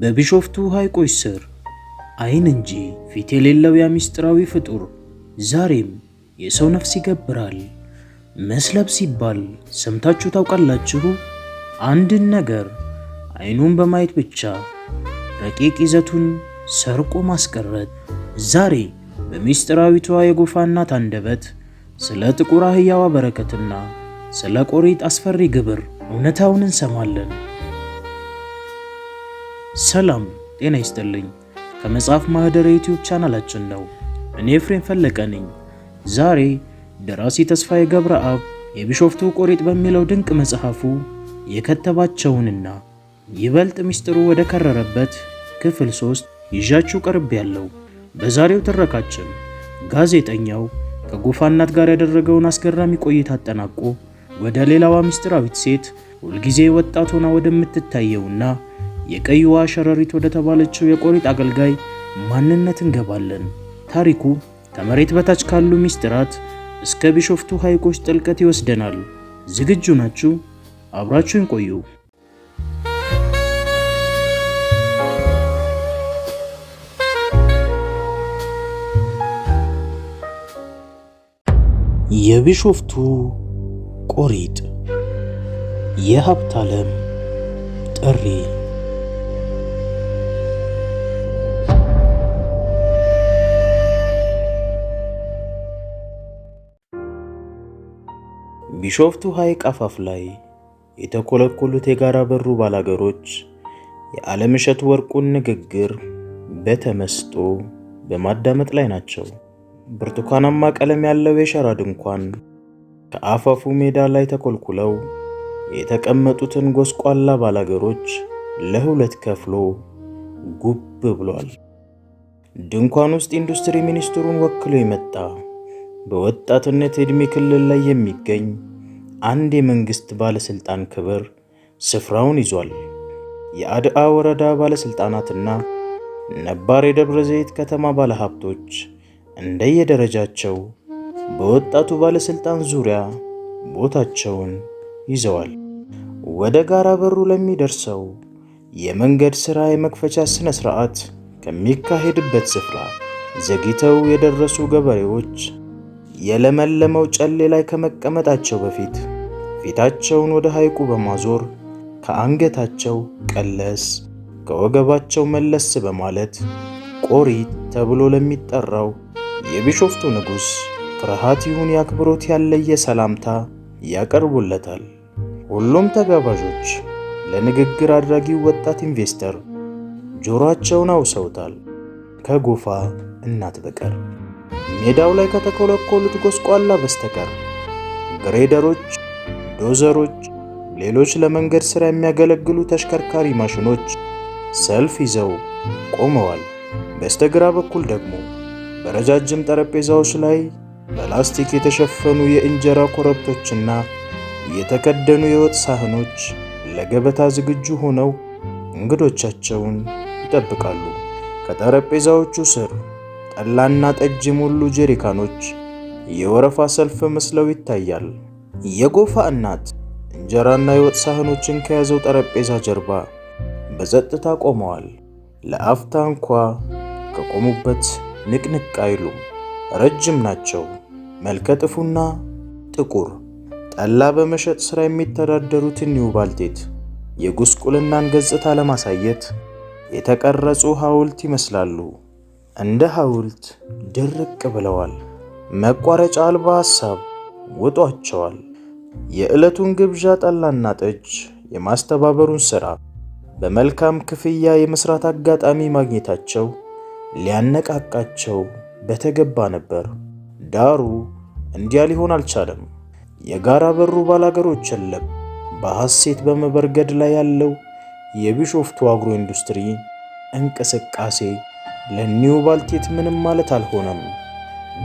በቢሾፍቱ ሐይቆች ስር አይን እንጂ ፊት የሌለው ያ ሚስጥራዊ ፍጡር ዛሬም የሰው ነፍስ ይገብራል። መስለብ ሲባል ሰምታችሁ ታውቃላችሁ? አንድን ነገር አይኑን በማየት ብቻ ረቂቅ ይዘቱን ሰርቆ ማስቀረት። ዛሬ በሚስጥራዊቷ የጎፋ እናት አንደበት ስለ ጥቁር አህያዋ በረከትና ስለ ቆሪጥ አስፈሪ ግብር እውነታውን እንሰማለን። ሰላም ጤና ይስጥልኝ። ከመጽሐፍ ማህደር የዩቲዩብ ቻናላችን ነው። እኔ ኤፍሬም ፈለቀ ነኝ። ዛሬ ደራሲ ተስፋዬ ገብረአብ የቢሾፍቱ ቆሪጥ በሚለው ድንቅ መጽሐፉ የከተባቸውንና ይበልጥ ሚስጥሩ ወደ ከረረበት ክፍል 3 ይዣችሁ ቀርቤያለሁ። በዛሬው ትረካችን ጋዜጠኛው ከጎፋ እናት ጋር ያደረገውን አስገራሚ ቆይታ አጠናቆ ወደ ሌላዋ ሚስጥራዊት ሴት ሁልጊዜ ወጣት ሆና ወደምትታየውና የቀይዋ ሸረሪት ወደ ተባለችው የቆሪጥ አገልጋይ ማንነት እንገባለን። ታሪኩ ከመሬት በታች ካሉ ሚስጥራት እስከ ቢሾፍቱ ሐይቆች ጥልቀት ይወስደናል። ዝግጁ ናችሁ? አብራችሁን ቆዩ። የቢሾፍቱ ቆሪጥ የሀብታለም ጥሪ። ቢሾፍቱ ሐይቅ አፋፍ ላይ የተኮለኮሉት የጋራ በሩ ባላገሮች የዓለምሸት ወርቁን ንግግር በተመስጦ በማዳመጥ ላይ ናቸው። ብርቱካናማ ቀለም ያለው የሸራ ድንኳን ከአፋፉ ሜዳ ላይ ተኮልኩለው የተቀመጡትን ጎስቋላ ባላገሮች ለሁለት ከፍሎ ጉብ ብሏል። ድንኳን ውስጥ ኢንዱስትሪ ሚኒስትሩን ወክሎ የመጣ በወጣትነት ዕድሜ ክልል ላይ የሚገኝ አንድ የመንግስት ባለስልጣን ክብር ስፍራውን ይዟል። የአድአ ወረዳ ባለስልጣናትና ነባር የደብረ ዘይት ከተማ ባለሀብቶች እንደየደረጃቸው በወጣቱ ባለስልጣን ዙሪያ ቦታቸውን ይዘዋል። ወደ ጋራ በሩ ለሚደርሰው የመንገድ ሥራ የመክፈቻ ስነ ስርዓት ከሚካሄድበት ስፍራ ዘግይተው የደረሱ ገበሬዎች የለመለመው ጨሌ ላይ ከመቀመጣቸው በፊት ፊታቸውን ወደ ሐይቁ በማዞር ከአንገታቸው ቀለስ ከወገባቸው መለስ በማለት ቆሪጥ ተብሎ ለሚጠራው የቢሾፍቱ ንጉሥ ፍርሃት ይሁን ያክብሮት ያለየ ሰላምታ ያቀርቡለታል። ሁሉም ተጋባዦች ለንግግር አድራጊው ወጣት ኢንቨስተር ጆሮአቸውን አውሰውታል፣ ከጎፋ እናት በቀር። ሜዳው ላይ ከተኮለኮሉት ጎስቋላ በስተቀር ግሬደሮች፣ ዶዘሮች፣ ሌሎች ለመንገድ ሥራ የሚያገለግሉ ተሽከርካሪ ማሽኖች ሰልፍ ይዘው ቆመዋል። በስተግራ በኩል ደግሞ በረጃጅም ጠረጴዛዎች ላይ በላስቲክ የተሸፈኑ የእንጀራ ኮረብቶችና የተከደኑ የወጥ ሳህኖች ለገበታ ዝግጁ ሆነው እንግዶቻቸውን ይጠብቃሉ። ከጠረጴዛዎቹ ስር ጠላና ጠጅ የሞሉ ጀሪካኖች የወረፋ ሰልፍ መስለው ይታያል። የጎፋ እናት እንጀራና የወጥ ሳህኖችን ከያዘው ጠረጴዛ ጀርባ በጸጥታ ቆመዋል። ለአፍታ እንኳ ከቆሙበት ንቅንቅ አይሉም። ረጅም ናቸው፣ መልከ ጥፉና ጥቁር። ጠላ በመሸጥ ሥራ የሚተዳደሩት እኒሁ ባልቴት የጉስቁልናን ገጽታ ለማሳየት የተቀረጹ ሐውልት ይመስላሉ። እንደ ሐውልት ድርቅ ብለዋል። መቋረጫ አልባ ሐሳብ ውጧቸዋል። የዕለቱን ግብዣ ጠላና ጠጅ የማስተባበሩን ሥራ በመልካም ክፍያ የመስራት አጋጣሚ ማግኘታቸው ሊያነቃቃቸው በተገባ ነበር። ዳሩ እንዲያ ሊሆን አልቻለም። የጋራ በሩ ባላገሮች የለም። በሐሴት በመበርገድ ላይ ያለው የቢሾፍቱ አግሮ ኢንዱስትሪ እንቅስቃሴ ለኒው ባልቴት ምንም ማለት አልሆነም።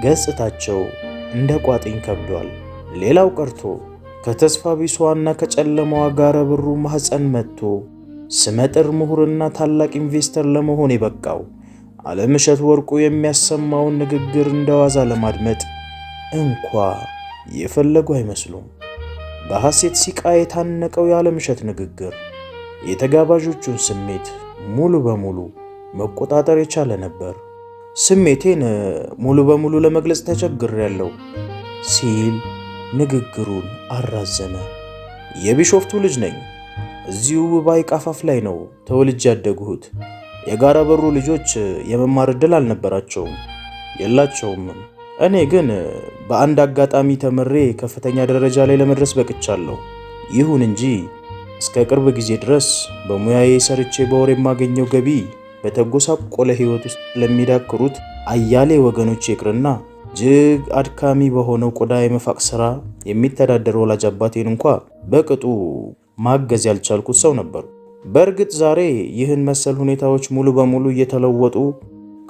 ገጽታቸው እንደ ቋጥኝ ከብዷል። ሌላው ቀርቶ ከተስፋ ቢሷና ከጨለማዋ ጋራ በሩ ማህፀን መጥቶ ስመጥር ምሁርና ታላቅ ኢንቨስተር ለመሆን የበቃው ዓለምሸት ወርቁ የሚያሰማውን ንግግር እንደዋዛ ለማድመጥ እንኳ የፈለጉ አይመስሉም። በሐሴት ሲቃ የታነቀው የዓለምሸት ንግግር የተጋባዦቹን ስሜት ሙሉ በሙሉ መቆጣጠር የቻለ ነበር። ስሜቴን ሙሉ በሙሉ ለመግለጽ ተቸግሬያለሁ ሲል ንግግሩን አራዘመ። የቢሾፍቱ ልጅ ነኝ። እዚሁ በሐይቅ አፋፍ ላይ ነው ተወልጄ ያደግሁት። የጋራ በሩ ልጆች የመማር ዕድል አልነበራቸውም የላቸውም። እኔ ግን በአንድ አጋጣሚ ተምሬ ከፍተኛ ደረጃ ላይ ለመድረስ በቅቻለሁ። ይሁን እንጂ እስከ ቅርብ ጊዜ ድረስ በሙያዬ ሰርቼ በወር የማገኘው ገቢ በተጎሳቆለ ሕይወት ውስጥ ለሚዳክሩት አያሌ ወገኖች ይቅርና እጅግ አድካሚ በሆነው ቆዳ የመፋቅ ሥራ የሚተዳደር ወላጅ አባቴን እንኳ በቅጡ ማገዝ ያልቻልኩት ሰው ነበሩ። በእርግጥ ዛሬ ይህን መሰል ሁኔታዎች ሙሉ በሙሉ እየተለወጡ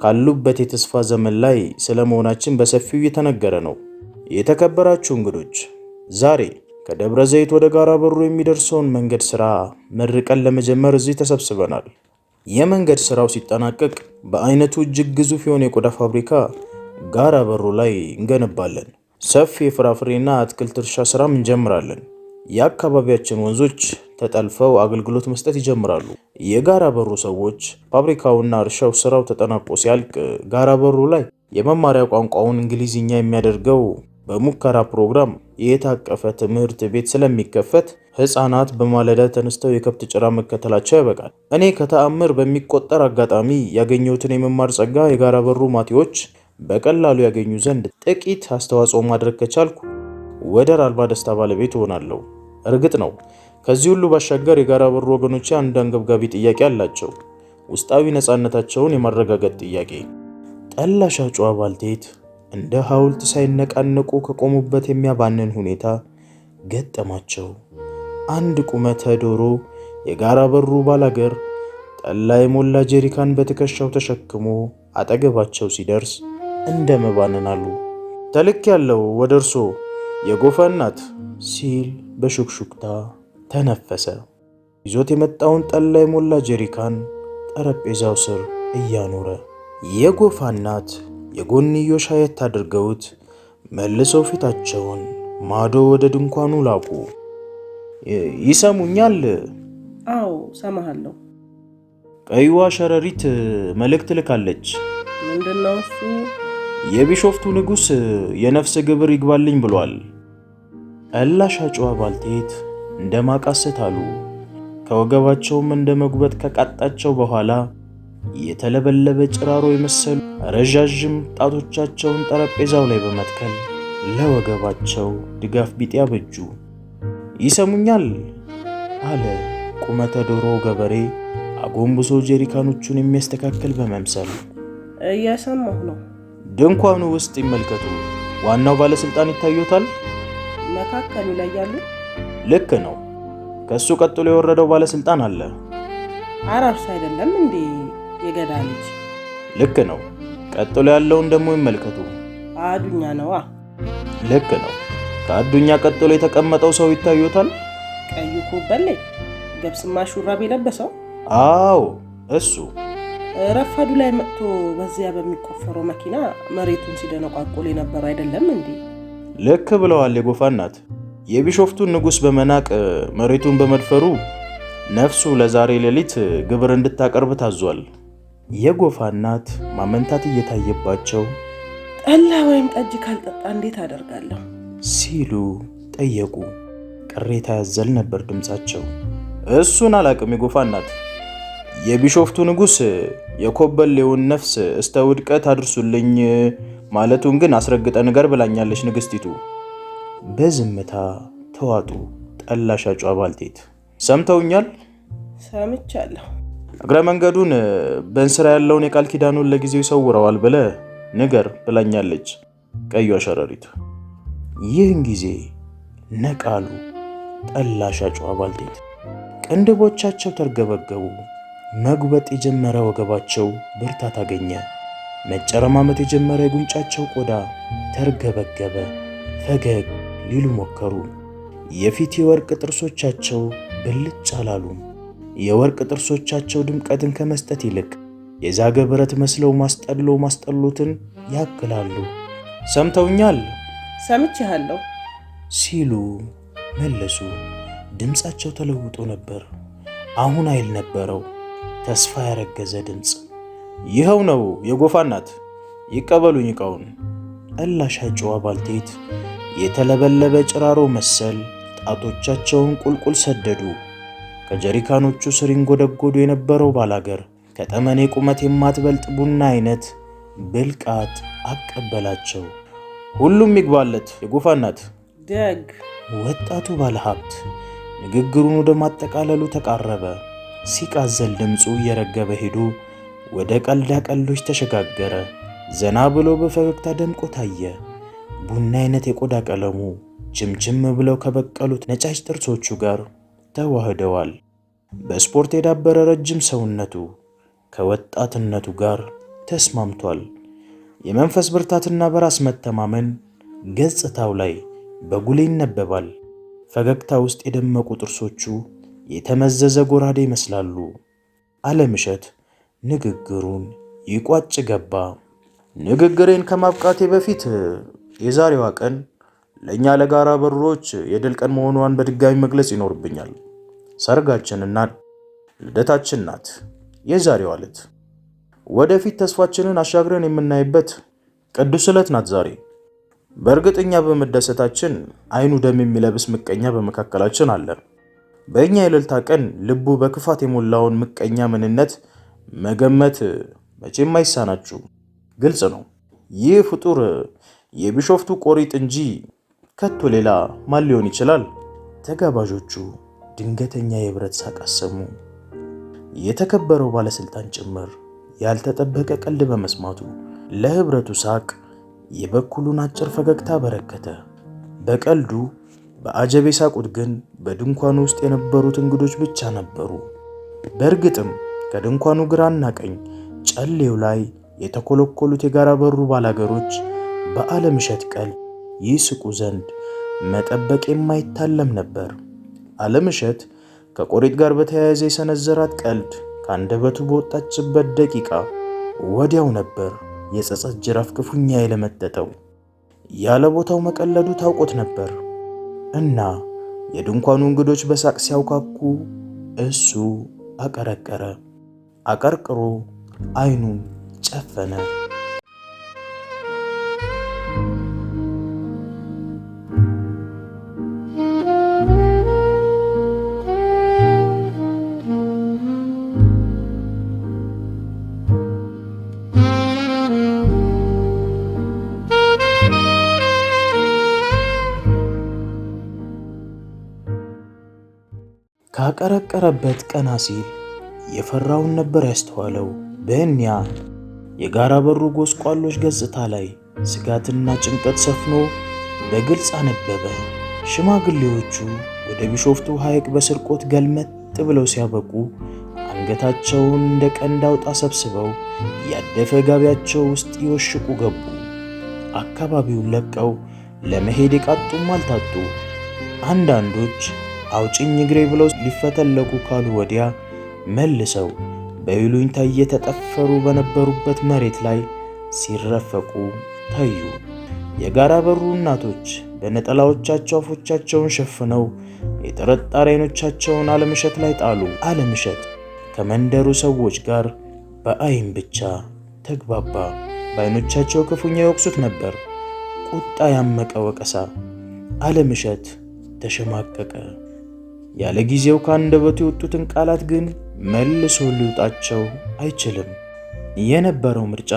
ካሉበት የተስፋ ዘመን ላይ ስለመሆናችን በሰፊው እየተነገረ ነው። የተከበራችሁ እንግዶች፣ ዛሬ ከደብረ ዘይት ወደ ጋራ በሩ የሚደርሰውን መንገድ ሥራ መርቀን ለመጀመር እዚህ ተሰብስበናል። የመንገድ ሥራው ሲጠናቀቅ በአይነቱ እጅግ ግዙፍ የሆነ የቆዳ ፋብሪካ ጋራ በሩ ላይ እንገነባለን። ሰፊ የፍራፍሬና አትክልት እርሻ ሥራም እንጀምራለን። የአካባቢያችን ወንዞች ተጠልፈው አገልግሎት መስጠት ይጀምራሉ። የጋራ በሩ ሰዎች ፋብሪካውና እርሻው ሥራው ተጠናቆ ሲያልቅ ጋራ በሩ ላይ የመማሪያ ቋንቋውን እንግሊዝኛ የሚያደርገው በሙከራ ፕሮግራም የታቀፈ ትምህርት ቤት ስለሚከፈት ሕፃናት በማለዳ ተነስተው የከብት ጭራ መከተላቸው ያበቃል። እኔ ከተአምር በሚቆጠር አጋጣሚ ያገኘሁትን የመማር ጸጋ የጋራ በሩ ማቲዎች በቀላሉ ያገኙ ዘንድ ጥቂት አስተዋጽኦ ማድረግ ከቻልኩ ወደር አልባ ደስታ ባለቤት እሆናለሁ። እርግጥ ነው ከዚህ ሁሉ ባሻገር የጋራ በሩ ወገኖቼ አንድ አንገብጋቢ ጥያቄ አላቸው። ውስጣዊ ነፃነታቸውን የማረጋገጥ ጥያቄ። ጠላ ሻጯ ባልቴት እንደ ሐውልት ሳይነቃነቁ ከቆሙበት የሚያባንን ሁኔታ ገጠማቸው። አንድ ቁመተ ዶሮ የጋራ በሩ ባላገር ጠላ የሞላ ጀሪካን በትከሻው ተሸክሞ አጠገባቸው ሲደርስ እንደ መባነናሉ። ተልክ ያለው ወደ እርሶ የጎፋ እናት ሲል በሹክሹክታ ተነፈሰ። ይዞት የመጣውን ጠላ የሞላ ጀሪካን ጠረጴዛው ስር እያኖረ የጎፋ እናት የጎንዮሽ አየት አድርገውት መልሰው ፊታቸውን ማዶ ወደ ድንኳኑ ላቁ። ይሰሙኛል? አዎ ሰማሃለሁ። ቀይዋ ሸረሪት መልእክት ልካለች። ምንድነው እሱ? የቢሾፍቱ ንጉሥ የነፍስ ግብር ይግባልኝ ብሏል። ጠላ ሻጯ ባልቴት እንደማቃሰት አሉ። ከወገባቸውም እንደ መጉበጥ ከቃጣቸው በኋላ የተለበለበ ጭራሮ የመሰሉ ረዣዥም ጣቶቻቸውን ጠረጴዛው ላይ በመትከል ለወገባቸው ድጋፍ ቢጤ አበጁ። ይሰሙኛል? አለ ቁመተ ዶሮ ገበሬ አጎንብሶ ጀሪካኖቹን የሚያስተካክል በመምሰል። እየሰማሁ ነው። ድንኳኑ ውስጥ ይመልከቱ። ዋናው ባለስልጣን ይታዩታል? መካከሉ ላይ ያሉ? ልክ ነው። ከሱ ቀጥሎ የወረደው ባለስልጣን አለ። አራርሱ አይደለም እንዴ? የገዳ ልጅ። ልክ ነው። ቀጥሎ ያለውን ደግሞ ይመልከቱ። አዱኛ ነዋ። ልክ ነው። ከአዱኛ ቀጥሎ የተቀመጠው ሰው ይታዩታል? ቀዩ ኮበሌ ገብስማ ሹራብ የለበሰው? አዎ እሱ። ረፋዱ ላይ መጥቶ በዚያ በሚቆፈረው መኪና መሬቱን ሲደነቋቁል የነበረው አይደለም እንዴ? ልክ ብለዋል የጎፋ እናት። የቢሾፍቱን ንጉሥ በመናቅ መሬቱን በመድፈሩ ነፍሱ ለዛሬ ሌሊት ግብር እንድታቀርብ ታዟል። የጎፋ እናት ማመንታት እየታየባቸው ጠላ ወይም ጠጅ ካልጠጣ እንዴት አደርጋለሁ ሲሉ ጠየቁ። ቅሬታ ያዘል ነበር ድምፃቸው። እሱን አላቅም የጎፋ እናት። የቢሾፍቱ ንጉሥ የኮበሌውን ነፍስ እስተ ውድቀት አድርሱልኝ ማለቱን ግን አስረግጠ ንገር ብላኛለች ንግሥቲቱ። በዝምታ ተዋጡ ጠላ ሻጯ ባልቴት። ሰምተውኛል? ሰምቻለሁ። እግረ መንገዱን በእንስራ ያለውን የቃል ኪዳኑን ለጊዜው ይሰውረዋል ብለ ንገር ብላኛለች ቀዩ ሸረሪት። ይህን ጊዜ ነቃሉ ጠላ ሻጯ ባልቴት። ቅንድቦቻቸው ተርገበገቡ። መጉበጥ የጀመረ ወገባቸው ብርታት አገኘ። መጨረማመት የጀመረ የጉንጫቸው ቆዳ ተርገበገበ። ፈገግ ሊሉ ሞከሩ። የፊት የወርቅ ጥርሶቻቸው ብልጭ አላሉም። የወርቅ ጥርሶቻቸው ድምቀትን ከመስጠት ይልቅ የዛገ ብረት መስለው ማስጠሎትን ያክላሉ። ሰምተውኛል? ሰምቼሃለሁ ሲሉ መለሱ። ድምፃቸው ተለውጦ ነበር። አሁን ኃይል ነበረው። ተስፋ ያረገዘ ድምፅ። ይኸው ነው የጎፋ እናት፣ ይቀበሉኝ ዕቃውን። እላሽ ጨዋ ባልቴት የተለበለበ ጭራሮ መሰል ጣቶቻቸውን ቁልቁል ሰደዱ። ከጀሪካኖቹ ስር ይንጎደጎዱ የነበረው ባላገር ከጠመኔ ቁመት የማትበልጥ ቡና አይነት ብልቃጥ አቀበላቸው። ሁሉም ይግባለት የጎፋ እናት። ደግ ወጣቱ ባለሀብት ንግግሩን ወደ ማጠቃለሉ ተቃረበ። ሲቃዘል ድምፁ እየረገበ ሄዶ ወደ ቀልዳ ቀልዶች ተሸጋገረ። ዘና ብሎ በፈገግታ ደምቆ ታየ። ቡና አይነት የቆዳ ቀለሙ ችምችም ብለው ከበቀሉት ነጫጭ ጥርሶቹ ጋር ተዋህደዋል። በስፖርት የዳበረ ረጅም ሰውነቱ ከወጣትነቱ ጋር ተስማምቷል። የመንፈስ ብርታትና በራስ መተማመን ገጽታው ላይ በጉልህ ይነበባል። ፈገግታ ውስጥ የደመቁ ጥርሶቹ የተመዘዘ ጎራዴ ይመስላሉ። አለምሸት ንግግሩን ይቋጭ ገባ። ንግግሬን ከማብቃቴ በፊት የዛሬዋ ቀን ለእኛ ለጋራ በሮች የድል ቀን መሆኗን በድጋሚ መግለጽ ይኖርብኛል። ሰርጋችንና ልደታችን ናት የዛሬዋ ዕለት። ወደፊት ተስፋችንን አሻግረን የምናይበት ቅዱስ ዕለት ናት ዛሬ። በእርግጠኛ በመደሰታችን አይኑ ደም የሚለብስ ምቀኛ በመካከላችን አለ። በእኛ የእልልታ ቀን ልቡ በክፋት የሞላውን ምቀኛ ምንነት መገመት መቼም አይሳናችሁ፣ ግልጽ ነው። ይህ ፍጡር የቢሾፍቱ ቆሪጥ እንጂ ከቶ ሌላ ማን ሊሆን ይችላል? ተጋባዦቹ ድንገተኛ የብረት ሳቅ አሰሙ። የተከበረው ባለስልጣን ጭምር ያልተጠበቀ ቀልድ በመስማቱ ለህብረቱ ሳቅ የበኩሉን አጭር ፈገግታ በረከተ። በቀልዱ በአጀብ የሳቁት ግን በድንኳኑ ውስጥ የነበሩት እንግዶች ብቻ ነበሩ። በእርግጥም ከድንኳኑ ግራና ቀኝ ጨሌው ላይ የተኮለኮሉት የጋራ በሩ ባላገሮች በአለምሸት ቀልድ ይስቁ ዘንድ መጠበቅ የማይታለም ነበር። አለምሸት ከቆሪጥ ጋር በተያያዘ የሰነዘራት ቀልድ ከአንደበቱ በወጣችበት ደቂቃ ወዲያው ነበር የጸጸት ጅራፍ ክፉኛ የለመጠጠው። ያለ ቦታው መቀለዱ ታውቆት ነበር እና የድንኳኑ እንግዶች በሳቅ ሲያውካኩ እሱ አቀረቀረ። አቀርቅሮ አይኑን ጨፈነ። ካቀረቀረበት ቀና ሲል የፈራውን ነበር ያስተዋለው። በእኒያ የጋራ በሩ ጎስቋሎች ገጽታ ላይ ስጋትና ጭንቀት ሰፍኖ በግልጽ አነበበ። ሽማግሌዎቹ ወደ ቢሾፍቱ ሐይቅ በስርቆት ገልመጥ ብለው ሲያበቁ አንገታቸውን እንደ ቀንድ አውጣ ሰብስበው ያደፈ ጋቢያቸው ውስጥ ይወሽቁ ገቡ። አካባቢውን ለቀው ለመሄድ የቃጡም አልታጡ። አንዳንዶች አውጭኝ እግሬ ብለው ሊፈተለቁ ካሉ ወዲያ መልሰው በይሉኝታ እየተጠፈሩ በነበሩበት መሬት ላይ ሲረፈቁ ታዩ። የጋራ በሩ እናቶች በነጠላዎቻቸው አፎቻቸውን ሸፍነው የጥርጣሬ ዓይኖቻቸውን አለምሸት ላይ ጣሉ። አለምሸት ከመንደሩ ሰዎች ጋር በአይን ብቻ ተግባባ። በዓይኖቻቸው ክፉኛ ይወቅሱት ነበር። ቁጣ ያመቀ ወቀሳ። አለምሸት ተሸማቀቀ። ያለ ጊዜው ከአንደበቱ የወጡትን ቃላት ግን መልሶ ሊውጣቸው አይችልም። የነበረው ምርጫ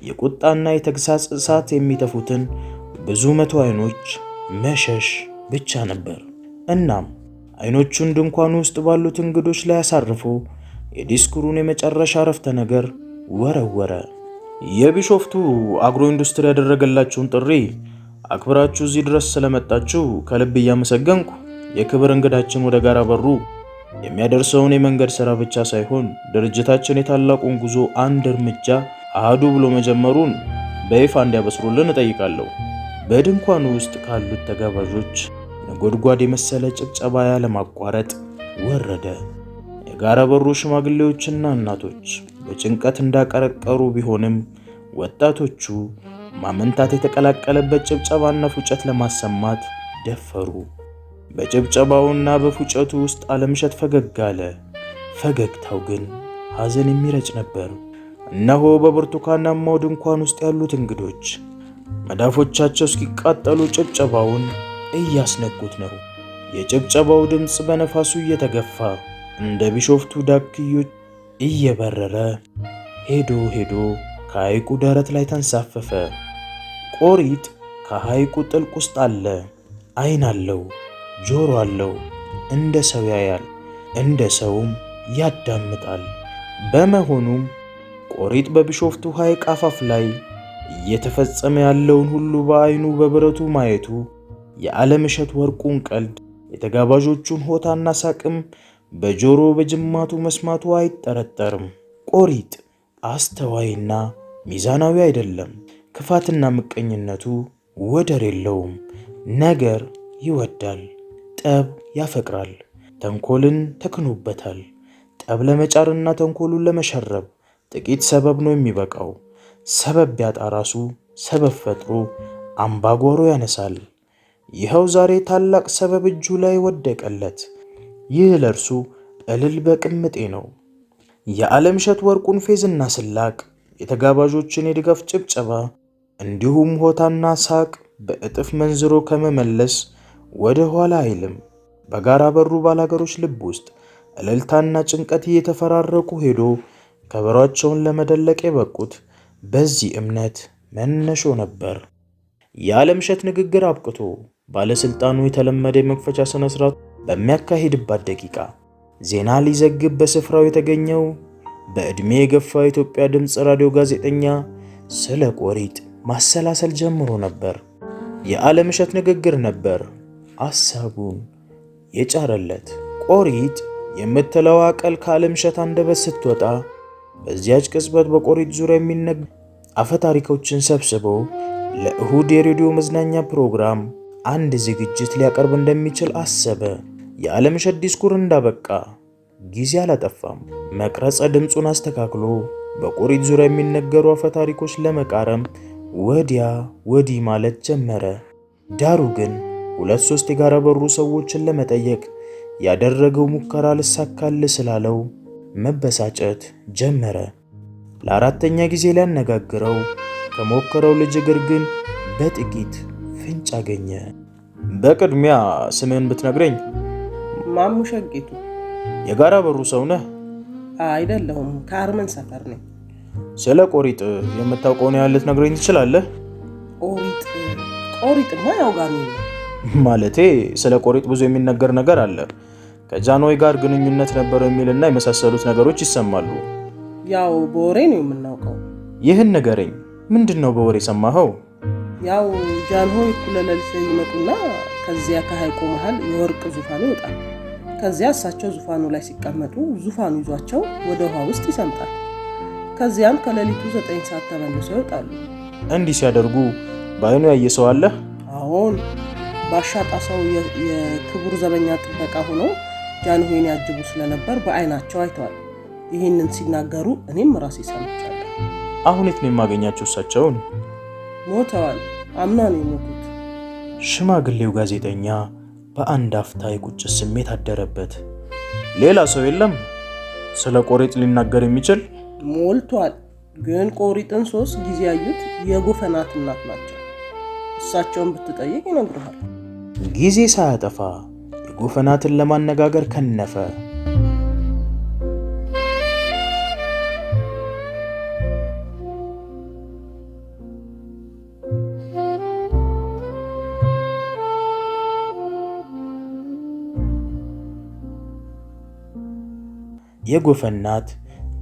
የቁጣና የተግሳጽ እሳት የሚተፉትን ብዙ መቶ አይኖች መሸሽ ብቻ ነበር። እናም አይኖቹን ድንኳኑ ውስጥ ባሉት እንግዶች ላይ አሳርፎ የዲስኩሩን የመጨረሻ አረፍተ ነገር ወረወረ። የቢሾፍቱ አግሮ ኢንዱስትሪ ያደረገላችሁን ጥሪ አክብራችሁ እዚህ ድረስ ስለመጣችሁ ከልብ እያመሰገንኩ የክብር እንግዳችን ወደ ጋራ በሩ የሚያደርሰውን የመንገድ ሥራ ብቻ ሳይሆን ድርጅታችን የታላቁን ጉዞ አንድ እርምጃ አሃዱ ብሎ መጀመሩን በይፋ እንዲያበስሩልን እጠይቃለሁ። በድንኳኑ ውስጥ ካሉት ተጋባዦች ነጎድጓድ የመሰለ ጭብጨባ ያለማቋረጥ ወረደ። የጋራ በሩ ሽማግሌዎችና እናቶች በጭንቀት እንዳቀረቀሩ ቢሆንም ወጣቶቹ ማመንታት የተቀላቀለበት ጭብጨባና ፉጨት ለማሰማት ደፈሩ። በጭብጨባውና በፉጨቱ ውስጥ አለምሸት ፈገግ አለ። ፈገግታው ግን ሐዘን የሚረጭ ነበር። እነሆ በብርቱካናማው ድንኳን ውስጥ ያሉት እንግዶች መዳፎቻቸው እስኪቃጠሉ ጭብጨባውን እያስነጉት ነው። የጭብጨባው ድምፅ በነፋሱ እየተገፋ እንደ ቢሾፍቱ ዳክዬዎች እየበረረ ሄዶ ከሐይቁ ደረት ላይ ተንሳፈፈ። ቆሪጥ ከሐይቁ ጥልቅ ውስጥ አለ። ዓይን አለው፣ ጆሮ አለው። እንደ ሰው ያያል፣ እንደ ሰውም ያዳምጣል። በመሆኑም ቆሪጥ በቢሾፍቱ ሐይቅ አፋፍ ላይ እየተፈጸመ ያለውን ሁሉ በዓይኑ በብረቱ ማየቱ የዓለምሸት ወርቁን ቀልድ፣ የተጋባዦቹን ሆታና ሳቅም በጆሮ በጅማቱ መስማቱ አይጠረጠርም። ቆሪጥ አስተዋይና ሚዛናዊ አይደለም። ክፋትና ምቀኝነቱ ወደር የለውም። ነገር ይወዳል፣ ጠብ ያፈቅራል። ተንኮልን ተክኖበታል። ጠብ ለመጫርና ተንኮሉን ለመሸረብ ጥቂት ሰበብ ነው የሚበቃው። ሰበብ ቢያጣ ራሱ ሰበብ ፈጥሮ አምባጓሮ ያነሳል። ይኸው ዛሬ ታላቅ ሰበብ እጁ ላይ ወደቀለት። ይህ ለእርሱ እልል በቅምጤ ነው። የዓለምሸት ወርቁን ፌዝና ስላቅ፣ የተጋባዦችን የድጋፍ ጭብጨባ እንዲሁም ሆታና ሳቅ በእጥፍ መንዝሮ ከመመለስ ወደ ኋላ አይልም። በጋራ በሩ ባላገሮች ልብ ውስጥ እልልታና ጭንቀት እየተፈራረቁ ሄዶ ከበሯቸውን ለመደለቅ የበቁት በዚህ እምነት መነሾ ነበር። የዓለምሸት ንግግር አብቅቶ ባለስልጣኑ የተለመደ የመክፈቻ ስነ ስርዓት በሚያካሂድባት ደቂቃ ዜና ሊዘግብ በስፍራው የተገኘው በዕድሜ የገፋ የኢትዮጵያ ድምፅ ራዲዮ ጋዜጠኛ ስለ ቆሪጥ ማሰላሰል ጀምሮ ነበር። የዓለምሸት ንግግር ነበር አሳቡን የጫረለት። ቆሪጥ የምትለዋ ቃል ከዓለምሸት አንደበት ስትወጣ በዚያች ቅጽበት በቆሪጥ ዙሪያ የሚነገሩ አፈታሪኮችን ሰብስቦ ለእሁድ የሬዲዮ መዝናኛ ፕሮግራም አንድ ዝግጅት ሊያቀርብ እንደሚችል አሰበ። የዓለምሸት ዲስኩር እንዳበቃ ጊዜ አላጠፋም። መቅረጸ ድምፁን አስተካክሎ በቆሪጥ ዙሪያ የሚነገሩ አፈታሪኮች ለመቃረም ወዲያ ወዲህ ማለት ጀመረ። ዳሩ ግን 2-3 የጋራ በሩ ሰዎችን ለመጠየቅ ያደረገው ሙከራ ልሳካል ስላለው መበሳጨት ጀመረ። ለአራተኛ ጊዜ ሊያነጋግረው ከሞከረው ልጅ እግር ግን በጥቂት ፍንጭ አገኘ። በቅድሚያ ስምህን ብትነግረኝ? ማሙሸ ጌቱ። የጋራ በሩ ሰው ነህ? አይደለሁም፣ ከአርመን ሰፈር ነኝ። ስለ ቆሪጥ የምታውቀውን ያህል ልትነግረኝ ትችላለህ? ቆሪጥማ ያው ጋር ነው። ማለቴ ስለ ቆሪጥ ብዙ የሚነገር ነገር አለ። ከጃንሆይ ጋር ግንኙነት ነበረው የሚልና የመሳሰሉት ነገሮች ይሰማሉ። ያው በወሬ ነው የምናውቀው። ይህን ንገረኝ፣ ምንድን ነው በወሬ ሰማኸው? ያው ጃንሆይ እኩለ ሌሊት ይመጡና ከዚያ ከሐይቁ መሃል የወርቅ ዙፋኑ ይወጣል። ከዚያ እሳቸው ዙፋኑ ላይ ሲቀመጡ ዙፋኑ ይዟቸው ወደ ውሃ ውስጥ ይሰምጣል። ከዚያም ከሌሊቱ 9 ሰዓት ተመልሰው ይወጣሉ። እንዲህ ሲያደርጉ በዓይኑ ያየ ሰው አለ? አዎን፣ ባሻጣ ሰው የክቡር ዘበኛ ጥበቃ ሆነው ጃንሆይን ያጅቡ ስለነበር በዓይናቸው አይተዋል። ይህንን ሲናገሩ እኔም ራሴ ሰምቻለሁ። አሁን የት ነው የማገኛቸው እሳቸውን? ሞተዋል። አምና ነው የሞቱት። ሽማግሌው ጋዜጠኛ በአንድ አፍታ የቁጭት ስሜት አደረበት። ሌላ ሰው የለም ስለ ቆሪጥ ሊናገር የሚችል? ሞልቷል። ግን ቆሪጥን 3 ጊዜ ያዩት የጎፈናት እናት ናቸው። እሳቸውን ብትጠይቅ ይነግሩሃል። ጊዜ ሳያጠፋ የጎፈናትን ለማነጋገር ከነፈ። የጎፈናት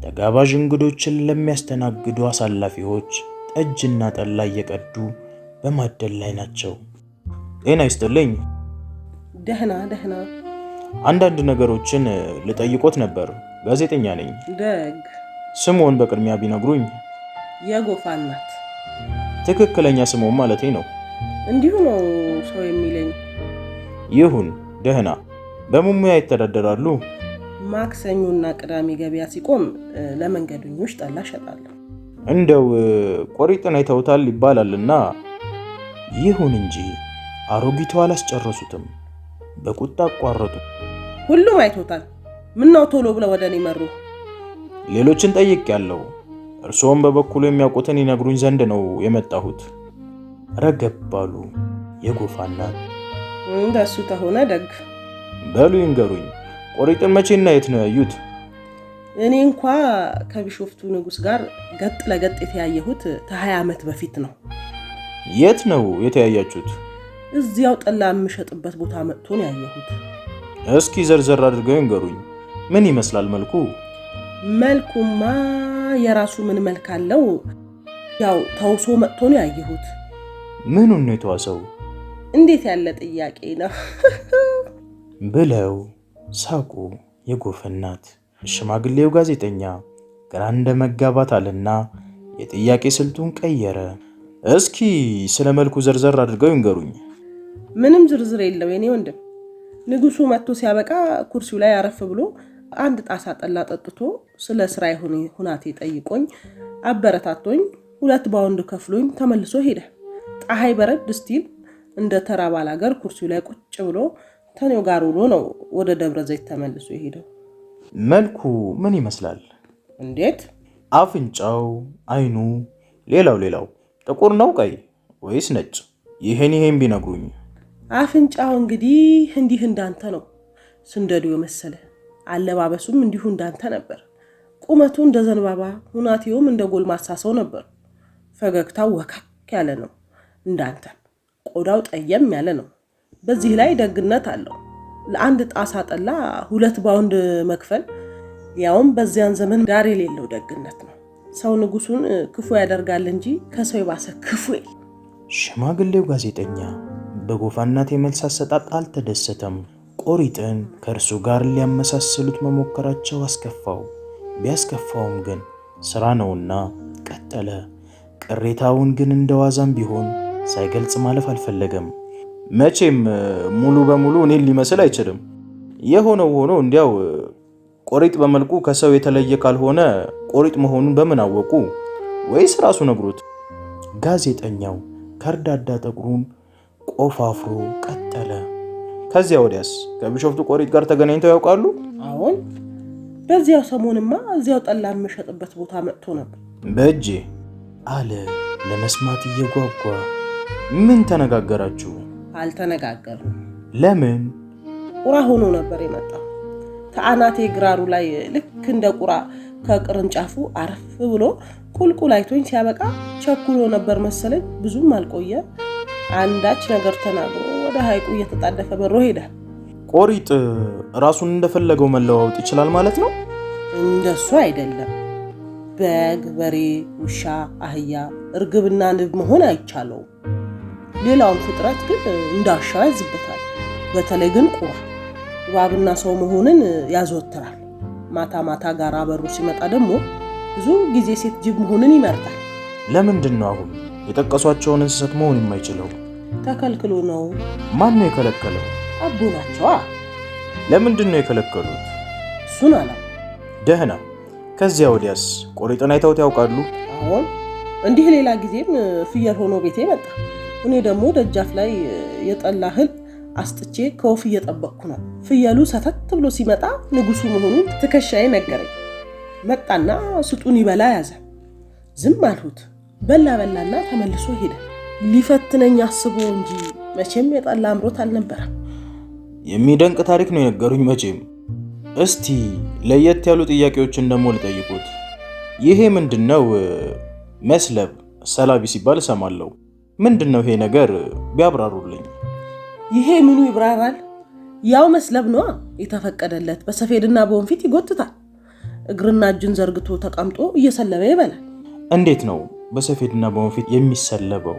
ተጋባዥ እንግዶችን ለሚያስተናግዱ አሳላፊዎች ጠጅና ጠላ እየቀዱ በማደል ላይ ናቸው። ጤና ይስጥልኝ። ደህና። አንዳንድ ነገሮችን ልጠይቆት ነበር። ጋዜጠኛ ነኝ። ደግ። ስሞን በቅድሚያ ቢነግሩኝ? የጎፋናት። ትክክለኛ ስሞን ማለቴ ነው። እንዲሁ ነው ሰው የሚለኝ። ይሁን፣ ደህና። በሙሙያ ይተዳደራሉ? ማክሰኞና ቅዳሜ ገበያ ሲቆም ለመንገደኞች ጠላ እሸጣለሁ። እንደው ቆሪጥን አይተውታል ይባላልና። ይሁን እንጂ አሮጊቷ አላስጨረሱትም። በቁጣ አቋረጡ። ሁሉም አይቶታል። ምነው ቶሎ ብለው ወደ እኔ መሩ? ሌሎችን ጠይቄያለሁ። እርስዎም በበኩሉ የሚያውቁትን ይነግሩኝ ዘንድ ነው የመጣሁት። ረገብ አሉ የጎፋ እናት። እንደሱ ተሆነ ደግ። በሉ ይንገሩኝ፣ ቆሪጥን መቼና የት ነው ያዩት? እኔ እንኳ ከቢሾፍቱ ንጉሥ ጋር ገጥ ለገጥ የተያየሁት ከ20 ዓመት በፊት ነው። የት ነው የተያያችሁት? እዚያው ጠላ የምሸጥበት ቦታ መጥቶ ነው ያየሁት። እስኪ ዘርዘር አድርገው ይንገሩኝ። ምን ይመስላል መልኩ? መልኩማ የራሱ ምን መልክ አለው? ያው ተውሶ መጥቶ ነው ያየሁት። ምኑን ነው የተዋሰው? እንዴት ያለ ጥያቄ ነው ብለው ሳቁ የጎፋ እናት። ሽማግሌው ጋዜጠኛ ግራ እንደ መጋባት አለና የጥያቄ ስልቱን ቀየረ። እስኪ ስለ መልኩ ዘርዘር አድርገው ይንገሩኝ። ምንም ዝርዝር የለው የኔ ወንድም። ንጉሱ መጥቶ ሲያበቃ ኩርሲው ላይ አረፍ ብሎ አንድ ጣሳ ጠላ ጠጥቶ ስለ ስራ ሁናቴ ጠይቆኝ አበረታቶኝ 2 ባውንድ ከፍሎኝ ተመልሶ ሄደ። ፀሐይ በረድ ስቲል እንደ ተራ ባላገር ኩርሲው ላይ ቁጭ ብሎ ተኔው ጋር ውሎ ነው ወደ ደብረ ዘይት ተመልሶ ሄደው። መልኩ ምን ይመስላል? እንዴት? አፍንጫው፣ አይኑ፣ ሌላው ጥቁር ነው ቀይ ወይስ ነጭ? ይሄን ቢነግሩኝ። አፍንጫው እንግዲህ እንዲህ እንዳንተ ነው፣ ስንደዶ መሰለ። አለባበሱም እንዲሁ እንዳንተ ነበር። ቁመቱ እንደ ዘንባባ፣ ሁናቴውም እንደ ጎልማሳ ሰው ነበር። ፈገግታው ወካክ ያለ ነው እንዳንተ። ቆዳው ጠየም ያለ ነው። በዚህ ላይ ደግነት አለው። ለአንድ ጣሳ ጠላ 2 ባውንድ መክፈል ያውም በዚያን ዘመን ዳር የሌለው ደግነት ነው። ሰው ንጉሱን ክፉ ያደርጋል እንጂ ከሰው የባሰ ክፉ የለም። ሽማግሌው ጋዜጠኛ በጎፋ እናት የመልስ አሰጣጥ አልተደሰተም። ቆሪጥን ከእርሱ ጋር ሊያመሳስሉት መሞከራቸው አስከፋው። ቢያስከፋውም ግን ስራ ነውና ቀጠለ። ቅሬታውን ግን እንደዋዛም ቢሆን ሳይገልጽ ማለፍ አልፈለገም። መቼም ሙሉ በሙሉ እኔን ሊመስል አይችልም። የሆነው ሆኖ እንዲያው ቆሪጥ በመልኩ ከሰው የተለየ ካልሆነ ቆሪጥ መሆኑን በምን አወቁ? ወይስ ራሱ ነግሮት? ጋዜጠኛው ከርዳዳ ጠጉሩን ቆፋፍሮ ቀጠለ። ከዚያ ወዲያስ ከቢሾፍቱ ቆሪጥ ጋር ተገናኝተው ያውቃሉ? አሁን በዚያው ሰሞንማ እዚያው ጠላ የምሸጥበት ቦታ መጥቶ ነበር። በእጄ አለ ለመስማት እየጓጓ። ምን ተነጋገራችሁ? አልተነጋገርም። ለምን? ቁራ ሆኖ ነበር የመጣው። ከአናቴ ግራሩ ላይ ልክ እንደ ቁራ ከቅርንጫፉ አረፍ ብሎ ቁልቁል አይቶኝ ሲያበቃ ቸኩሎ ነበር መሰለኝ። ብዙም አልቆየ። አንዳች ነገር ተናግሮ ወደ ሐይቁ እየተጣደፈ በሮ ሄደ። ቆሪጥ ራሱን እንደፈለገው መለዋወጥ ይችላል ማለት ነው? እንደሱ አይደለም። በግ፣ በሬ፣ ውሻ፣ አህያ፣ እርግብና ንብ መሆን አይቻለውም። ሌላውን ፍጥረት ግን እንዳሻው ያዝበታል። በተለይ ግን ቁራ እባብና ሰው መሆንን ያዘወትራል። ማታ ማታ ጋር በሩ ሲመጣ ደግሞ ብዙ ጊዜ ሴት ጅብ መሆንን ይመርጣል። ለምንድን ነው አሁን የጠቀሷቸውን እንስሳት መሆን የማይችለው? ተከልክሎ ነው። ማን ነው የከለከለው? አቦ ናቸዋ። ለምንድን ነው የከለከሉት? እሱን አላ ደህና። ከዚያ ወዲያስ ቆሪጥን አይተውት ያውቃሉ? አሁን እንዲህ ሌላ ጊዜም ፍየል ሆኖ ቤቴ መጣ። እኔ ደግሞ ደጃፍ ላይ የጠላ እህል አስጥቼ ከወፍ እየጠበቅኩ ነው። ፍየሉ ሰተት ብሎ ሲመጣ ንጉሱ መሆኑን ትከሻዬ ነገረኝ። መጣና ስጡን ይበላ ያዘ። ዝም አልሁት። በላና ተመልሶ ሄደ። ሊፈትነኝ አስቦ እንጂ መቼም የጠላ አምሮት አልነበረም። የሚደንቅ ታሪክ ነው የነገሩኝ። መቼም እስቲ ለየት ያሉ ጥያቄዎችን ደግሞ ልጠይቁት። ይሄ ምንድነው? መስለብ ሰላቢ ሲባል እሰማለሁ። ምንድነው ይሄ ነገር? ቢያብራሩልኝ። ይሄ ምኑ ይብራራል? ያው መስለብ ነው የተፈቀደለት። በሰፌድና በወንፊት ይጎትታል። እግርና እጅን ዘርግቶ ተቀምጦ እየሰለበ ይበላል። እንዴት ነው በሰፌድና በወንፊት የሚሰለበው?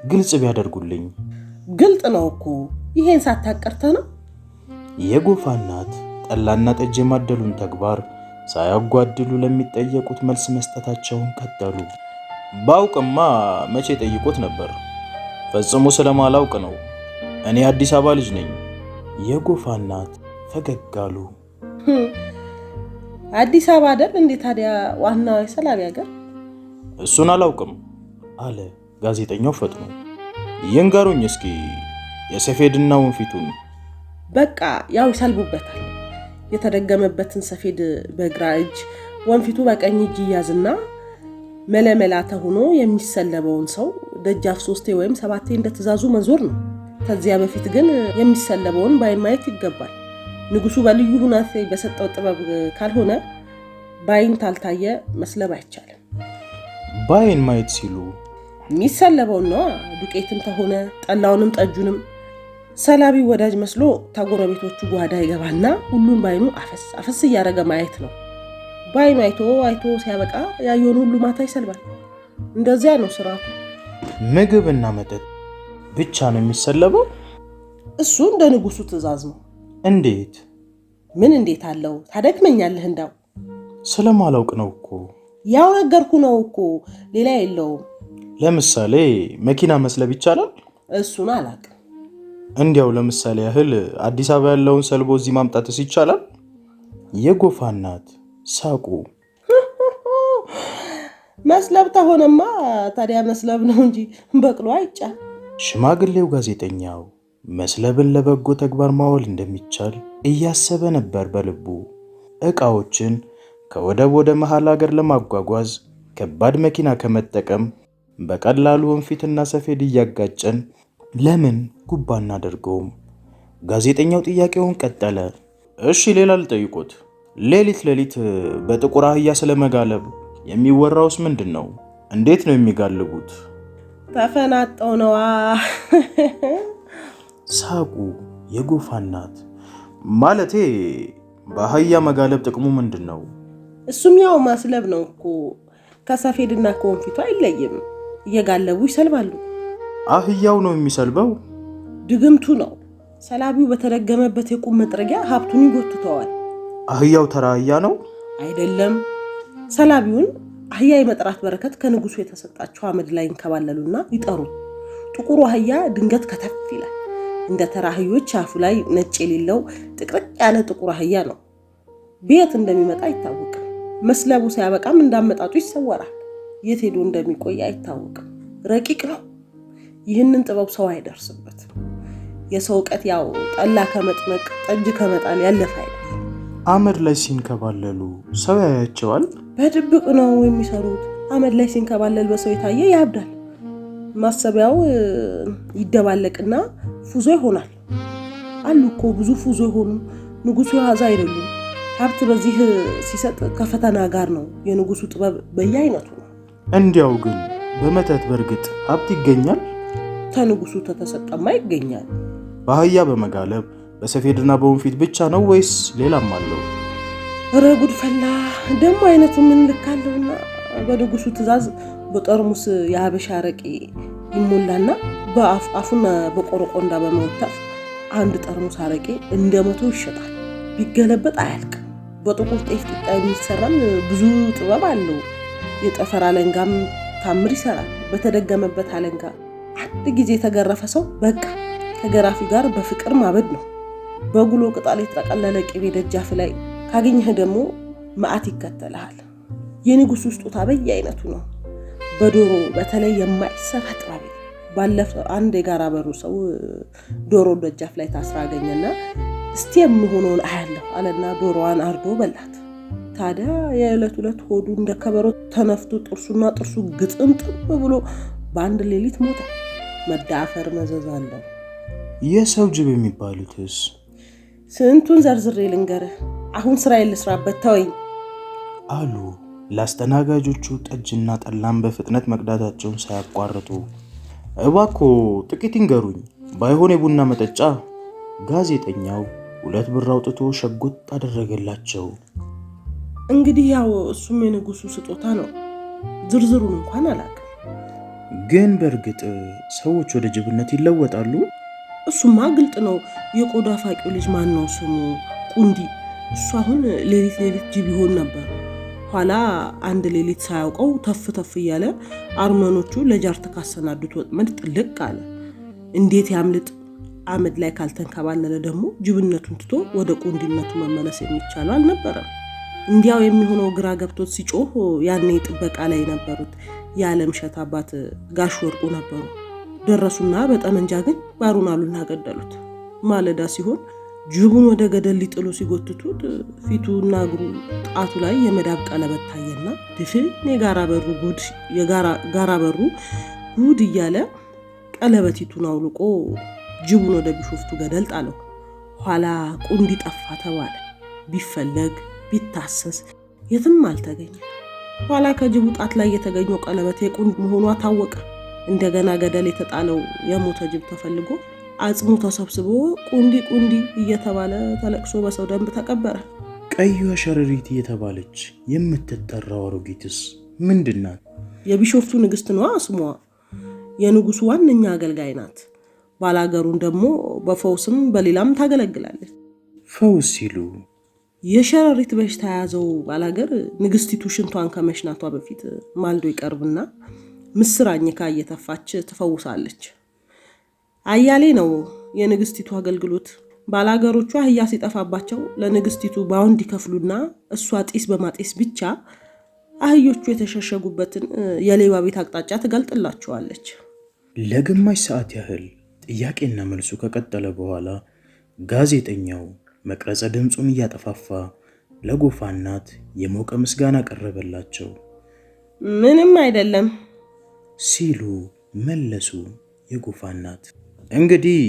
ግልጽ ቢያደርጉልኝ። ግልጥ ነው እኮ። ይሄን ሳታቀርተ ነው። የጎፋ እናት ጠላና ጠጅ የማደሉን ተግባር ሳያጓድሉ ለሚጠየቁት መልስ መስጠታቸውን ቀጠሉ። ባውቅማ መቼ ጠይቆት ነበር? ፈጽሞ ስለማላውቅ ነው። እኔ አዲስ አበባ ልጅ ነኝ። የጎፋ እናት ፈገግ አሉ። አዲስ አበባ አይደል እንዴ ታዲያ ዋናው የሰላቢ ሀገር? እሱን አላውቅም አለ ጋዜጠኛው ፈጥኖ። ይንገሩኝ እስኪ የሰፌድና ወንፊቱን። በቃ ያው ይሰልቡበታል። የተደገመበትን ሰፌድ በግራ እጅ ወንፊቱ በቀኝ እጅ ይያዝና መለመላ ተሆኖ የሚሰለበውን ሰው ደጃፍ 3 ወይም 7 እንደተዛዙ መዞር ነው። ከዚያ በፊት ግን የሚሰለበውን ባይን ማየት ይገባል። ንጉሱ በልዩ ሁኔታ በሰጠው ጥበብ ካልሆነ ባይን ታልታየ መስለብ አይቻልም። ባይን ማየት ሲሉ የሚሰለበውን ነው። ዱቄትም ተሆነ ጠላውንም ጠጁንም ሰላቢ ወዳጅ መስሎ ታጎረቤቶቹ ጓዳ ይገባና ሁሉን ባይኑ አፈስ እያደረገ ማየት ነው። ባይኑ አይቶ ሲያበቃ ያየውን ሁሉ ማታ ይሰልባል። እንደዚያ ነው ስርዓቱ። ምግብና መጠጥ ብቻ ነው የሚሰለበው? እሱ እንደ ንጉሱ ትእዛዝ ነው። እንዴት? ምን እንዴት አለው? ታደክመኛለህ እንዳው። ስለማላውቅ ነው እኮ። ያው ነገርኩ ነው እኮ፣ ሌላ የለውም። ለምሳሌ መኪና መስለብ ይቻላል? እሱን አላውቅም። እንዲያው ለምሳሌ ያህል አዲስ አበባ ያለውን ሰልቦ እዚህ ማምጣትስ ይቻላል? የጎፋ እናት ሳቁ። መስለብ ተሆነማ ታዲያ መስለብ ነው እንጂ በቅሎ አይጫል። ሽማግሌው ጋዜጠኛው መስለብን ለበጎ ተግባር ማዋል እንደሚቻል እያሰበ ነበር በልቡ። ዕቃዎችን ከወደብ ወደ መሃል ሀገር ለማጓጓዝ ከባድ መኪና ከመጠቀም በቀላሉ ወንፊትና ሰፌድ እያጋጨን ለምን ጉባ እናደርገውም? ጋዜጠኛው ጥያቄውን ቀጠለ። እሺ ሌላ ልጠይቆት፣ ሌሊት በጥቁር አህያ ስለመጋለብ የሚወራውስ ምንድን ነው? እንዴት ነው የሚጋልቡት? ተፈናጠው ነዋ። ሳቁ የጎፋ እናት። ማለቴ በአህያ መጋለብ ጥቅሙ ምንድን ነው? እሱም ያው ማስለብ ነው እኮ። ከሰፌድና ከወንፊቱ አይለይም። እየጋለቡ ይሰልባሉ። አህያው ነው የሚሰልበው? ድግምቱ ነው። ሰላቢው በተደገመበት የቁም መጥረጊያ ሀብቱን ይጎትተዋል። አህያው ተራ አህያ ነው አይደለም። ሰላቢውን አህያ የመጥራት በረከት ከንጉሱ የተሰጣቸው አመድ ላይ እንከባለሉና ይጠሩ። ጥቁሩ አህያ ድንገት ከተፍ ይላል። እንደ ተራ አህዮች አፉ ላይ ነጭ የሌለው ጥቅጥቅ ያለ ጥቁር አህያ ነው። ቤት እንደሚመጣ አይታወቅም። መስለቡ ሲያበቃም እንዳመጣጡ ይሰወራል። የት ሄዶ እንደሚቆይ አይታወቅም። ረቂቅ ነው። ይህንን ጥበብ ሰው አይደርስበትም። የሰው ዕውቀት ያው ጠላ ከመጥመቅ ጠጅ ከመጣል ያለፈ አይደለም። አመድ ላይ ሲንከባለሉ ሰው ያያቸዋል? በድብቅ ነው የሚሰሩት። አመድ ላይ ሲንከባለል በሰው የታየ ያብዳል። ማሰቢያው ይደባለቅና ፉዞ ይሆናል። አሉ እኮ ብዙ ፉዞ የሆኑ ንጉሱ ያዛ አይደሉም። ሀብት በዚህ ሲሰጥ ከፈተና ጋር ነው። የንጉሱ ጥበብ በየአይነቱ ነው። እንዲያው ግን በመተት በርግጥ ሀብት ይገኛል? ተንጉሱ ተተሰጠማ ይገኛል። በአህያ በመጋለብ በሰፌድና በወንፊት ብቻ ነው ወይስ ሌላም አለው? ረጉድ ፈላ ደሞ አይነቱ ምን ልካለውና በንጉሱ ትእዛዝ በጠርሙስ የሀበሻ አረቄ ይሞላና በአፉና በቆረቆንዳ በመወተፍ አንድ ጠርሙስ አረቄ እንደ 100 ይሸጣል። ቢገለበጥ አያልቅም። በጥቁር ጤፍ ቂጣ የሚሰራም ብዙ ጥበብ አለው። የጠፈር አለንጋም ታምር ይሰራል። በተደገመበት አለንጋ አንድ ጊዜ የተገረፈ ሰው በቃ ከገራፊ ጋር በፍቅር ማበድ ነው። በጉሎ ቅጠል የተጠቀለለ ቅቤ ደጃፍ ላይ ካገኘህ ደግሞ መዓት ይከተልሃል። የንጉሱ ስጦታ በየአይነቱ ነው። በዶሮ በተለይ የማይሰራ ጥበብ። ባለፈው አንድ የጋራ በሩ ሰው ዶሮ ደጃፍ ላይ ታስራ አገኘና እስቲ የምሆነውን አያለሁ አለና ዶሮዋን አርዶ በላት። ታዲያ የዕለት ዕለት ሆዱ እንደ ከበሮ ተነፍቶ ጥርሱና ጥርሱ ግጥምጥም ብሎ በአንድ ሌሊት ሞተ። መዳፈር መዘዝ አለው። የሰው ጅብ የሚባሉትስ? ስንቱን ዘርዝሬ ልንገርህ። አሁን ስራዬን ልስራበት ተወኝ አሉ ለአስተናጋጆቹ ጠጅና ጠላም በፍጥነት መቅዳታቸውን ሳያቋርጡ። እባክዎ ጥቂት ይንገሩኝ፣ ባይሆን የቡና መጠጫ። ጋዜጠኛው 2 ብር አውጥቶ ሸጎጥ አደረገላቸው። እንግዲህ ያው እሱም የንጉሱ ስጦታ ነው። ዝርዝሩን እንኳን አላውቅም። ግን በእርግጥ ሰዎች ወደ ጅብነት ይለወጣሉ? እሱማ ግልጥ ነው። የቆዳ ፋቂው ልጅ ማን ነው ስሙ? ቁንዲ። እሱ አሁን ሌሊት ጅብ ይሆን ነበር። ኋላ አንድ ሌሊት ሳያውቀው ተፍ እያለ አርመኖቹ ለጃርት ካሰናዱት ወጥመድ ጥልቅ አለ። እንዴት ያምልጥ? አመድ ላይ ካልተንከባለለ ደግሞ ጅብነቱን ትቶ ወደ ቁንዲነቱ መመለስ የሚቻለው አልነበረም። እንዲያው የሚሆነው ግራ ገብቶት ሲጮህ ያኔ ጥበቃ ላይ የነበሩት የዓለምሸት አባት ጋሽ ወርቁ ነበሩ። ደረሱና በጠመንጃ ግን ባሩን አሉና ገደሉት። ማለዳ ሲሆን ጅቡን ወደ ገደል ሊጥሉ ሲጎትቱት ፊቱና እግሩ ጣቱ ላይ የመዳብ ቀለበት ታየና ድፍን የጋራ በሩ ጉድ እያለ ቀለበቲቱን አውልቆ ጅቡን ወደ ቢሾፍቱ ገደል ጣለው። ኋላ ቁንዲ ጠፋ ተባለ። ቢፈለግ ቢታሰስ የትም አልተገኘ። ኋላ ከጅቡ ጣት ላይ የተገኘው ቀለበት የቁንዲ መሆኗ ታወቀ። እንደገና ገደል የተጣለው የሞተ ጅብ ተፈልጎ አጽሙ ተሰብስቦ ቁንዲ እየተባለ ተለቅሶ በሰው ደንብ ተቀበረ። ቀዩ ሸረሪት እየተባለች የምትጠራው አሮጊትስ ምንድናት? የቢሾፍቱ ንግስት ነዋ ስሟ። የንጉሱ ዋነኛ አገልጋይ ናት። ባላገሩን ደግሞ በፈውስም በሌላም ታገለግላለች። ፈውስ ሲሉ የሸረሪት በሽታ የያዘው ባላገር ንግስቲቱ ሽንቷን ከመሽናቷ በፊት ማልዶ ይቀርብና ምስር አኝካ እየተፋች ትፈውሳለች። አያሌ ነው የንግስቲቱ አገልግሎት። ባላገሮቿ አህያ ሲጠፋባቸው ለንግስቲቱ ባውንድ ይከፍሉና እሷ ጢስ በማጤስ ብቻ አህዮቹ የተሸሸጉበትን የሌባ ቤት አቅጣጫ ትገልጥላቸዋለች። ለግማሽ ሰዓት ያህል ጥያቄና መልሱ ከቀጠለ በኋላ ጋዜጠኛው መቅረጸ ድምፁን እያጠፋፋ ለጎፋ እናት የሞቀ ምስጋና ቀረበላቸው። ምንም አይደለም ሲሉ መለሱ የጎፋ እናት። እንግዲህ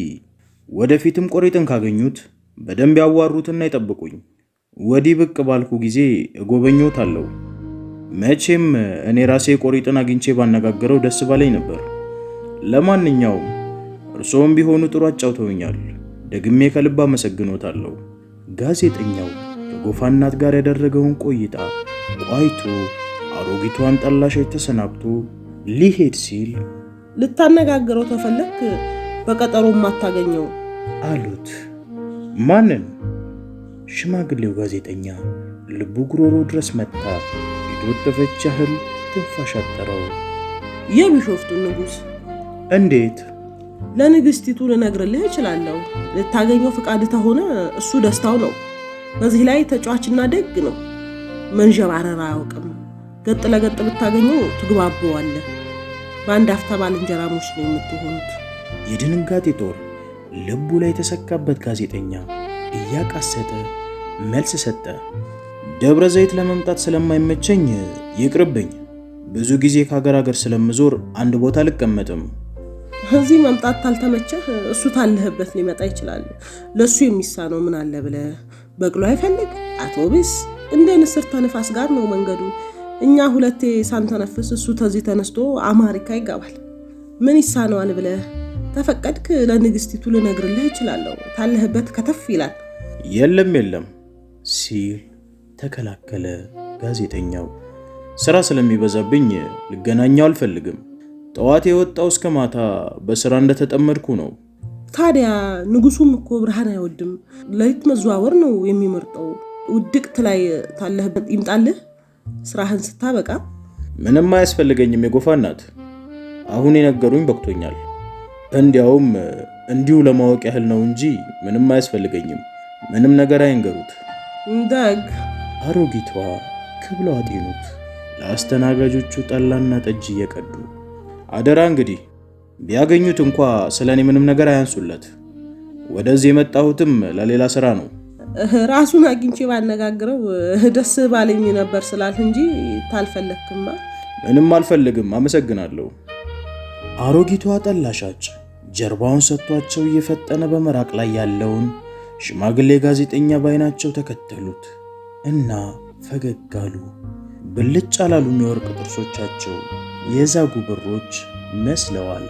ወደፊትም ቆሪጥን ካገኙት በደንብ ያዋሩትና ይጠብቁኝ። ወዲህ ብቅ ባልኩ ጊዜ እጎበኞታለሁ። መቼም እኔ ራሴ ቆሪጥን አግኝቼ ባነጋገረው ደስ ባለኝ ነበር። ለማንኛውም እርሶም ቢሆኑ ጥሩ አጫውተውኛል። ደግሜ ከልብ አመሰግኖታለሁ። ጋዜጠኛው ከጎፋ እናት ጋር ያደረገውን ቆይታ ቋይቶ አሮጊቷን ጠላሸች ተሰናብቶ ሊሄድ ሲል ልታነጋግረው ተፈለክ በቀጠሮ ማታገኘው አሉት። ማንን? ሽማግሌው ጋዜጠኛ ልቡ ጉሮሮ ድረስ መጣ። የተወተፈች ያህል ትንፋሽ አጠረው። የቢሾፍቱ ንጉስ። እንዴት? ለንግስቲቱ ልነግርልህ እችላለሁ። ልታገኘው ፍቃድ ተሆነ እሱ ደስታው ነው። በዚህ ላይ ተጫዋችና ደግ ነው። መንጀባረር አያውቅም። ገጥ ለገጥ ብታገኘው ትግባባዋለህ። በአንድ አፍታ ባልንጀራሞች ነው የምትሆኑት። የድንጋጤ ጦር ልቡ ላይ የተሰካበት ጋዜጠኛ እያቃሰተ መልስ ሰጠ። ደብረ ዘይት ለመምጣት ስለማይመቸኝ ይቅርብኝ። ብዙ ጊዜ ከሀገር ሀገር ስለምዞር አንድ ቦታ አልቀመጥም። እዚህ መምጣት ታልተመቸህ እሱ ታለህበት ሊመጣ ይችላል። ለሱ የሚሳነው ምን አለ ብለህ በቅሎ አይፈልግ አውቶቡስ እንደ ንስር ተነፋስ ጋር ነው መንገዱ። እኛ ሁለቴ ሳንተነፍስ እሱ ተዚህ ተነስቶ አማሪካ ይገባል። ምን ይሳነዋል ብለህ ተፈቀድክ ለንግስቲቱ ልነግርልህ እችላለሁ። ታለህበት ከተፍ ይላል። የለም ሲል ተከላከለ ጋዜጠኛው። ስራ ስለሚበዛብኝ ልገናኛው አልፈልግም። ጠዋት የወጣው እስከ ማታ በስራ እንደተጠመድኩ ነው። ታዲያ ንጉሱም እኮ ብርሃን አይወድም። ለሊት መዘዋወር ነው የሚመርጠው። ውድቅት ላይ ታለህበት ይምጣልህ ስራህን ስታበቃ። ምንም አያስፈልገኝም የጎፋ እናት። አሁን የነገሩኝ በቅቶኛል። እንዲያውም እንዲሁ ለማወቅ ያህል ነው እንጂ ምንም አያስፈልገኝም። ምንም ነገር አይንገሩት። ደግ አሮጊቷ ክብለው አጤኑት። ለአስተናጋጆቹ ጠላና ጠጅ እየቀዱ አደራ እንግዲህ ቢያገኙት እንኳ ስለኔ ምንም ነገር አያንሱለት። ወደዚህ የመጣሁትም ለሌላ ስራ ነው። ራሱን አግኝቼ ባነጋግረው ደስ ባለኝ ነበር ስላልህ እንጂ ታልፈለክማ። ምንም አልፈልግም፣ አመሰግናለሁ። አሮጊቷ ጠላሻጭ ጀርባውን ሰጥቷቸው እየፈጠነ በመራቅ ላይ ያለውን ሽማግሌ ጋዜጠኛ ባይናቸው ተከተሉት እና ፈገግ አሉ። ብልጭ አላሉም የወርቅ ጥርሶቻቸው የዛጉ ብሮች መስለዋል።